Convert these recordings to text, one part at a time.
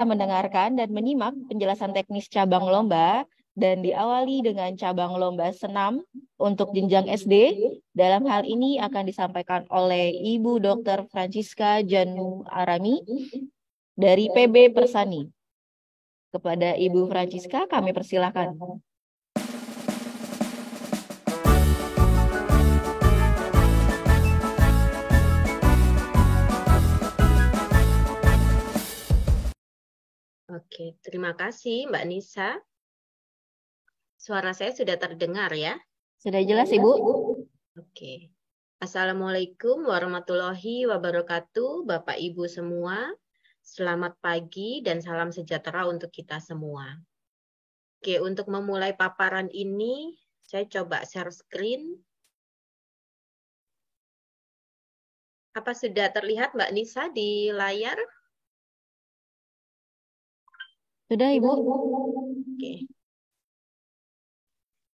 mendengarkan dan menyimak penjelasan teknis cabang lomba dan diawali dengan cabang lomba senam untuk jenjang SD. Dalam hal ini akan disampaikan oleh Ibu Dr. Francisca Janu Arami dari PB Persani. Kepada Ibu Francisca kami persilakan. Oke, terima kasih Mbak Nisa. Suara saya sudah terdengar ya? Sudah jelas, Ibu? Oke. Assalamualaikum warahmatullahi wabarakatuh, Bapak Ibu semua. Selamat pagi dan salam sejahtera untuk kita semua. Oke, untuk memulai paparan ini, saya coba share screen. Apa sudah terlihat Mbak Nisa di layar? Sudah, Ibu. Oke.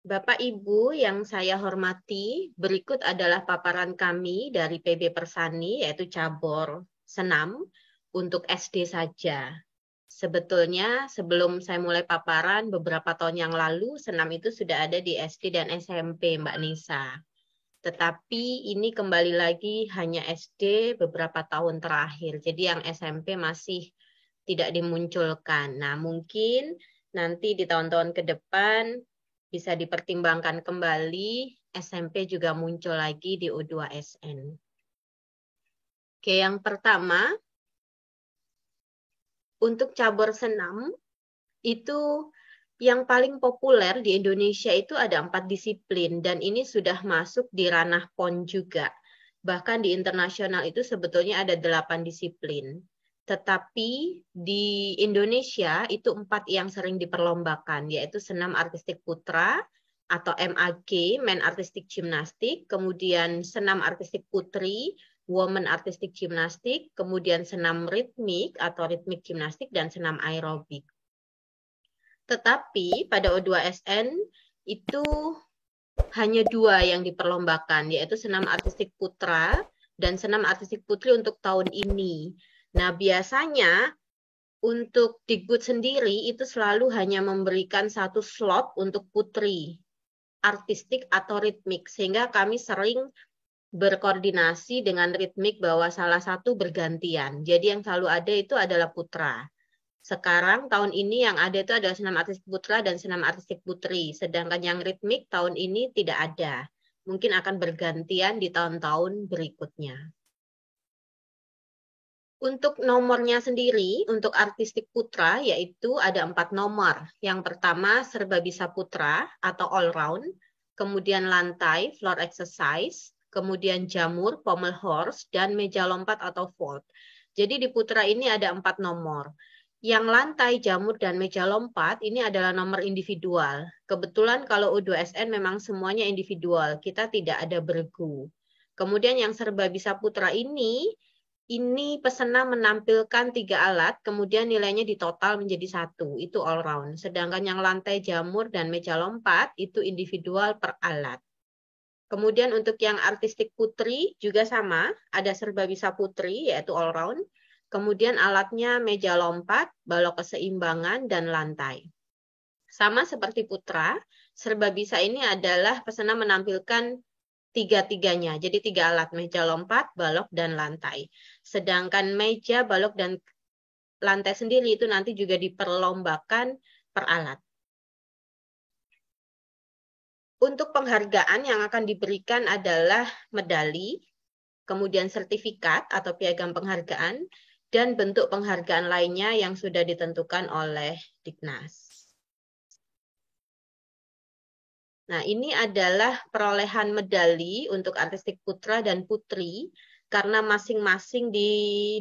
Bapak Ibu yang saya hormati, berikut adalah paparan kami dari PB Persani, yaitu cabur senam untuk SD saja. Sebetulnya sebelum saya mulai paparan, beberapa tahun yang lalu senam itu sudah ada di SD dan SMP, Mbak Nisa. Tetapi ini kembali lagi hanya SD beberapa tahun terakhir. Jadi yang SMP masih tidak dimunculkan. Nah, mungkin nanti di tahun-tahun ke depan bisa dipertimbangkan kembali, SMP juga muncul lagi di U2SN. Oke, yang pertama, untuk cabur senam, itu yang paling populer di Indonesia itu ada 4 disiplin, dan ini sudah masuk di ranah PON juga. Bahkan di internasional itu sebetulnya ada 8 disiplin. Tetapi di Indonesia itu 4 yang sering diperlombakan, yaitu senam artistik putra atau MAG, Men Artistic Gymnastic, kemudian senam artistik putri, Women Artistic Gymnastic, kemudian senam ritmik atau ritmik gimnastik, dan senam aerobik. Tetapi pada O2SN itu hanya 2 yang diperlombakan, yaitu senam artistik putra dan senam artistik putri untuk tahun ini. Nah, biasanya untuk Dikbud sendiri itu selalu hanya memberikan 1 slot untuk putri, artistik atau ritmik, sehingga kami sering berkoordinasi dengan ritmik bahwa salah satu bergantian. Jadi yang selalu ada itu adalah putra. Sekarang tahun ini yang ada itu adalah senam artistik putra dan senam artistik putri. Sedangkan yang ritmik tahun ini tidak ada. Mungkin akan bergantian di tahun-tahun berikutnya. Untuk nomornya sendiri, untuk artistik putra, yaitu ada 4 nomor. Yang pertama, serba bisa putra atau all round. Kemudian lantai, floor exercise. Kemudian jamur, pommel horse, dan meja lompat atau vault. Jadi di putra ini ada 4 nomor. Yang lantai, jamur, dan meja lompat ini adalah nomor individual. Kebetulan kalau U2SN memang semuanya individual, kita tidak ada bergu. Kemudian yang serba bisa putra ini peserta menampilkan 3 alat, kemudian nilainya ditotal menjadi 1, itu all round. Sedangkan yang lantai, jamur, dan meja lompat itu individual per alat. Kemudian untuk yang artistik putri juga sama, ada serba bisa putri yaitu all round. Kemudian alatnya meja lompat, balok keseimbangan, dan lantai. Sama seperti putra, serba bisa ini adalah peserta menampilkan 3-3-nya. Jadi 3 alat, meja lompat, balok, dan lantai. Sedangkan meja, balok, dan lantai sendiri itu nanti juga diperlombakan per alat. Untuk penghargaan yang akan diberikan adalah medali, kemudian sertifikat atau piagam penghargaan, dan bentuk penghargaan lainnya yang sudah ditentukan oleh Diknas. Nah, ini adalah perolehan medali untuk artistik putra dan putri, karena masing-masing di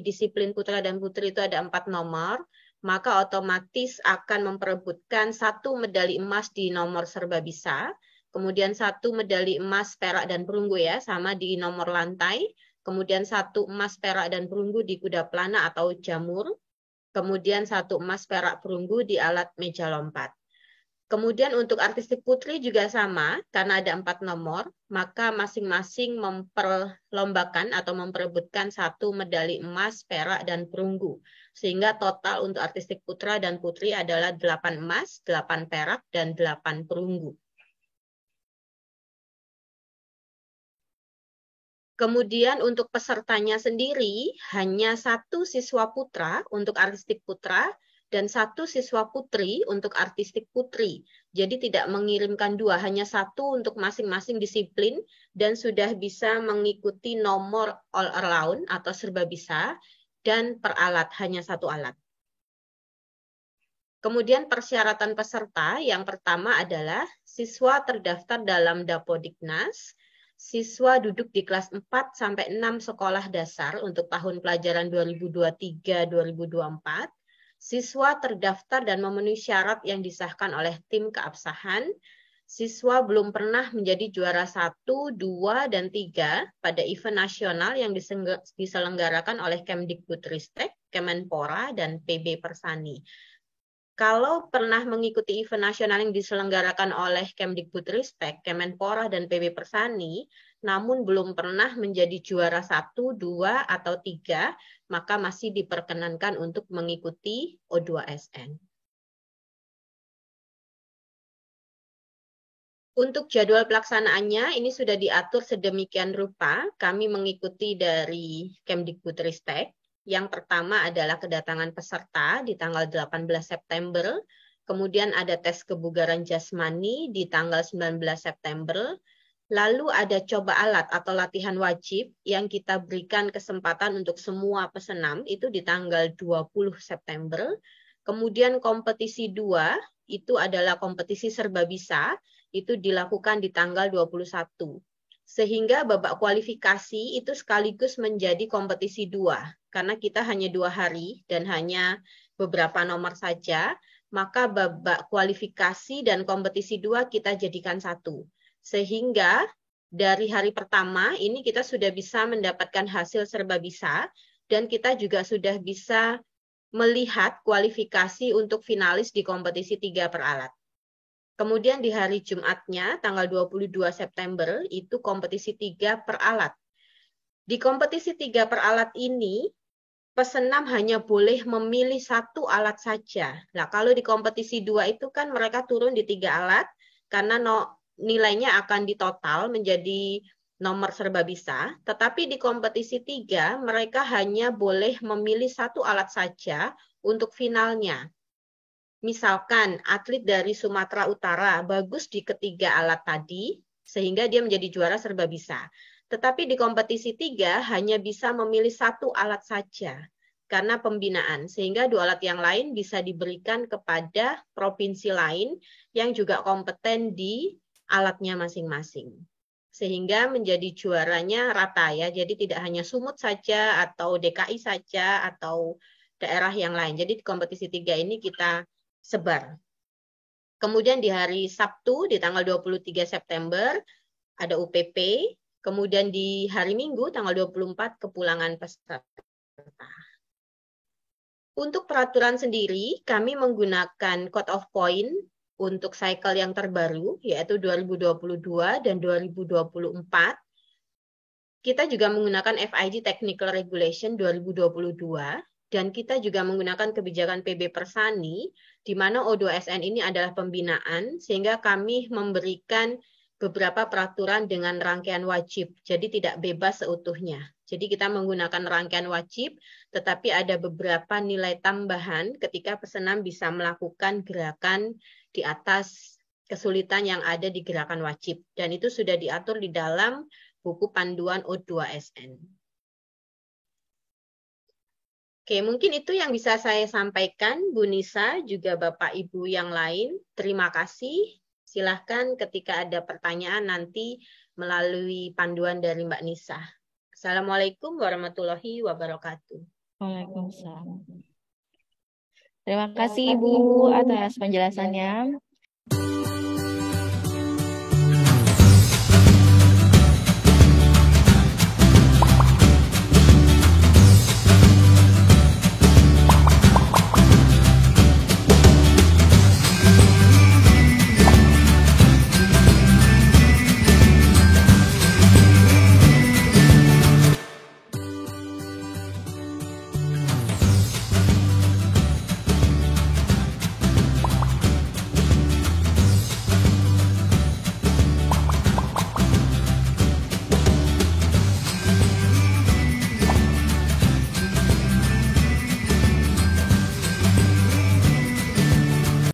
disiplin putra dan putri itu ada 4 nomor, maka otomatis akan memperebutkan 1 medali emas di nomor serba bisa, kemudian 1 medali emas, perak, dan perunggu ya, sama di nomor lantai, kemudian 1 emas, perak, dan perunggu di kuda pelana atau jamur, kemudian 1 emas, perak, perunggu di alat meja lompat. Kemudian untuk artistik putri juga sama, karena ada 4 nomor, maka masing-masing memperlombakan atau memperebutkan 1 medali emas, perak, dan perunggu. Sehingga total untuk artistik putra dan putri adalah 8 emas, 8 perak, dan 8 perunggu. Kemudian untuk pesertanya sendiri, hanya 1 siswa putra untuk artistik putra, dan 1 siswa putri untuk artistik putri. Jadi tidak mengirimkan 2, hanya 1 untuk masing-masing disiplin, dan sudah bisa mengikuti nomor all around atau serba bisa, dan per alat, hanya 1 alat. Kemudian persyaratan peserta, yang pertama adalah siswa terdaftar dalam Dapodiknas, siswa duduk di kelas 4 sampai 6 sekolah dasar untuk tahun pelajaran 2023-2024, siswa terdaftar dan memenuhi syarat yang disahkan oleh tim keabsahan, siswa belum pernah menjadi juara 1, 2, dan 3 pada event nasional yang diselenggarakan oleh Kemdikbudristek, Kemenpora, dan PB Persani. Kalau pernah mengikuti event nasional yang diselenggarakan oleh Kemdikbudristek, Kemenpora, dan PB Persani, namun belum pernah menjadi juara 1, 2, atau 3, maka masih diperkenankan untuk mengikuti O2SN. Untuk jadwal pelaksanaannya, ini sudah diatur sedemikian rupa. Kami mengikuti dari Kemdikbudristek. Yang pertama adalah kedatangan peserta di tanggal 18 September, kemudian ada tes kebugaran jasmani di tanggal 19 September, lalu ada coba alat atau latihan wajib yang kita berikan kesempatan untuk semua pesenam itu di tanggal 20 September, kemudian kompetisi 2 itu adalah kompetisi serba bisa, itu dilakukan di tanggal 21. Sehingga babak kualifikasi itu sekaligus menjadi kompetisi 2. Karena kita hanya 2 hari dan hanya beberapa nomor saja, maka babak kualifikasi dan kompetisi 2 kita jadikan 1. Sehingga dari hari pertama ini kita sudah bisa mendapatkan hasil serba bisa, dan kita juga sudah bisa melihat kualifikasi untuk finalis di kompetisi 3 per alat. Kemudian di hari Jumatnya, tanggal 22 September, itu kompetisi 3 per alat. Di kompetisi 3 per alat ini, pesenam hanya boleh memilih 1 alat saja. Nah, kalau di kompetisi 2 itu kan mereka turun di 3 alat, karena nilainya akan ditotal menjadi nomor serba bisa. Tetapi di kompetisi 3, mereka hanya boleh memilih 1 alat saja untuk finalnya. Misalkan atlet dari Sumatera Utara bagus di ketiga alat tadi, sehingga dia menjadi juara serba bisa. Tetapi di kompetisi 3 hanya bisa memilih 1 alat saja karena pembinaan, sehingga 2 alat yang lain bisa diberikan kepada provinsi lain yang juga kompeten di alatnya masing-masing. Sehingga menjadi juaranya rata ya, jadi tidak hanya Sumut saja atau DKI saja atau daerah yang lain. Jadi di kompetisi 3 ini kita sebar. Kemudian di hari Sabtu di tanggal 23 September ada UPP, kemudian di hari Minggu tanggal 24 kepulangan peserta. Untuk peraturan sendiri, kami menggunakan cut off point untuk cycle yang terbaru, yaitu 2022 dan 2024. Kita juga menggunakan FIG Technical Regulation 2022, dan kita juga menggunakan kebijakan PB Persani, di mana O2SN ini adalah pembinaan, sehingga kami memberikan beberapa peraturan dengan rangkaian wajib, jadi tidak bebas seutuhnya. Jadi kita menggunakan rangkaian wajib, tetapi ada beberapa nilai tambahan ketika pesenam bisa melakukan gerakan di atas kesulitan yang ada di gerakan wajib. Dan itu sudah diatur di dalam buku panduan O2SN. Oke, mungkin itu yang bisa saya sampaikan, Bu Nisa, juga Bapak Ibu yang lain. Terima kasih. Silahkan ketika ada pertanyaan nanti melalui panduan dari Mbak Nisa. Assalamualaikum warahmatullahi wabarakatuh. Waalaikumsalam. Terima kasih Ibu atas penjelasannya.